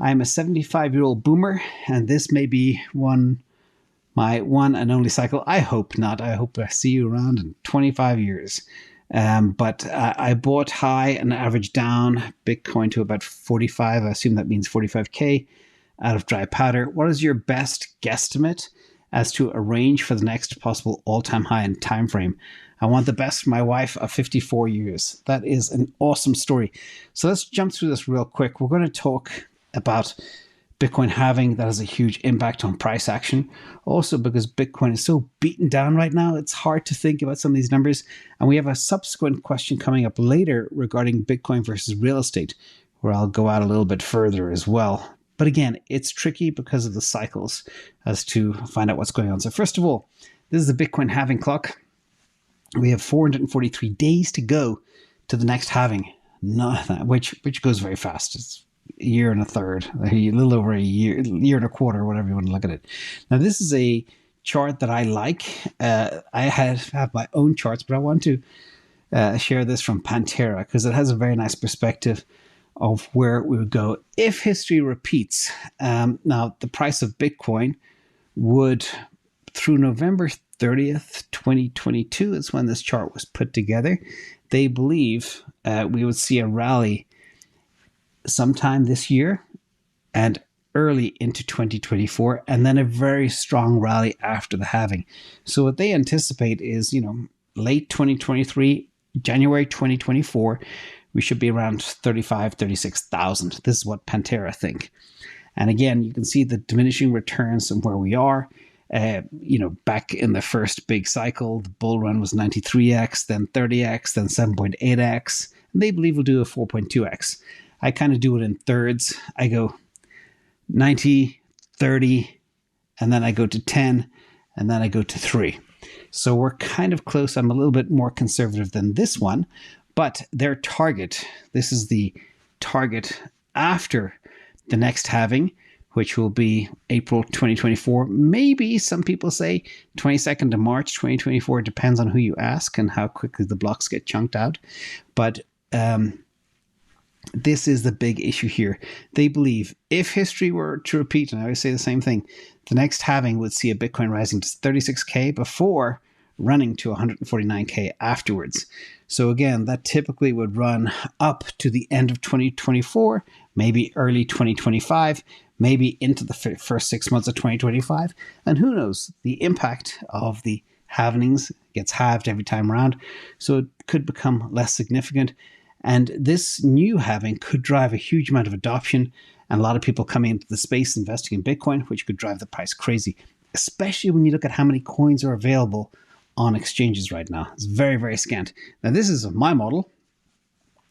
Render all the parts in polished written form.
I'm a 75-year-old boomer, and this may be my one and only cycle. I hope not. I hope I see you around in 25 years. But I bought high and averaged down Bitcoin to about 45. I assume that means 45K out of dry powder. What is your best guesstimate as to a range for the next possible all-time high and time frame? I want the best for my wife of 54 years. That is an awesome story. So let's jump through this real quick. We're going to talk about Bitcoin halving. That has a huge impact on price action. Also, because Bitcoin is so beaten down right now, it's hard to think about some of these numbers. And we have a subsequent question coming up later regarding Bitcoin versus real estate, where I'll go out a little bit further as well. But again, it's tricky because of the cycles as to find out what's going on. So first of all, this is the Bitcoin halving clock. We have 443 days to go to the next halving, which goes very fast. It's a year and a third, a little over a year and a quarter, whatever you want to look at it. Now, this is a chart that I like. I have my own charts, but I want to share this from Pantera because it has a very nice perspective of where we would go if history repeats. Now, the price of Bitcoin would, through November 30th, 2022 is when this chart was put together. They believe we would see a rally sometime this year and early into 2024, and then a very strong rally after the halving. So what they anticipate is, late 2023, January 2024, we should be around 36,000. This is what Pantera think. And again, you can see the diminishing returns from where we are. Back in the first big cycle, the bull run was 93x, then 30x, then 7.8x. And they believe we'll do a 4.2x. I kind of do it in thirds. I go 90, 30, and then I go to 10, and then I go to 3. So we're kind of close. I'm a little bit more conservative than this one, but their target, this is the target after the next halving, which will be April 2024. Maybe some people say 22nd of March 2024. It depends on who you ask and how quickly the blocks get chunked out. But this is the big issue here. They believe if history were to repeat, and I always say the same thing, the next halving would see a Bitcoin rising to 36K before running to 149K afterwards. So again, that typically would run up to the end of 2024, maybe early 2025, maybe into the first 6 months of 2025. And who knows, the impact of the halvings gets halved every time around. So it could become less significant. And this new halving could drive a huge amount of adoption and a lot of people coming into the space investing in Bitcoin, which could drive the price crazy, especially when you look at how many coins are available on exchanges right now. It's very, very scant. Now, this is my model,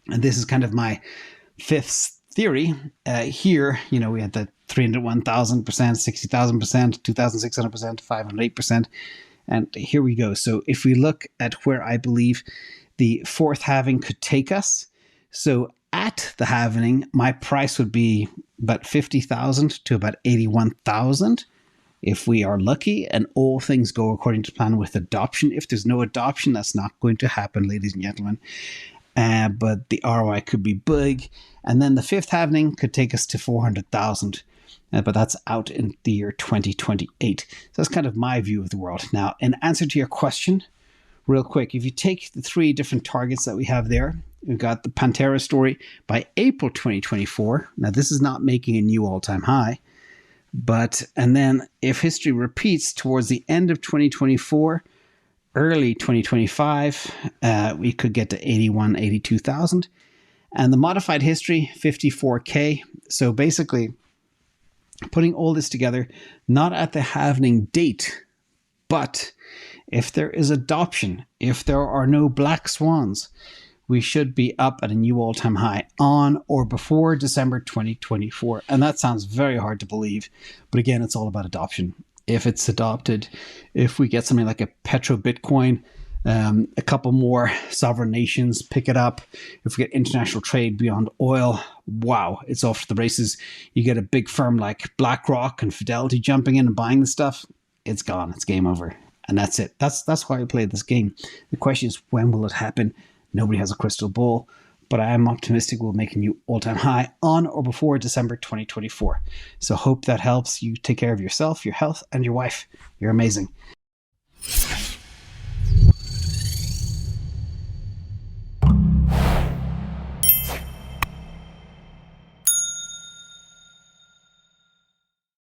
and this is kind of my fifth theory. Here, we had the 301,000%, 60,000%, 2,600%, 508%. And here we go. So if we look at where I believe the fourth halving could take us, so at the halving, my price would be about 50,000 to about 81,000. If we are lucky and all things go according to plan with adoption. If there's no adoption, that's not going to happen, ladies and gentlemen. But the ROI could be big. And then the fifth halving could take us to 400,000. But that's out in the year 2028. So that's kind of my view of the world. Now, in answer to your question, real quick, if you take the three different targets that we have there, we've got the Pantera story by April 2024. Now, this is not making a new all-time high. And then if history repeats towards the end of 2024, early 2025, we could get to 81, 82,000. And the modified history, 54K. So basically, putting all this together, not at the halving date, but if there is adoption, if there are no black swans, we should be up at a new all-time high on or before December 2024. And that sounds very hard to believe. But again, it's all about adoption. If it's adopted, if we get something like a Petro Bitcoin, a couple more sovereign nations pick it up, if we get international trade beyond oil, wow, it's off to the races. You get a big firm like BlackRock and Fidelity jumping in and buying the stuff, it's gone. It's game over. And that's it. That's why I played this game. The question is, when will it happen? Nobody has a crystal ball, but I am optimistic we'll make a new all-time high on or before December 2024. So hope that helps you take care of yourself, your health, and your wife. You're amazing.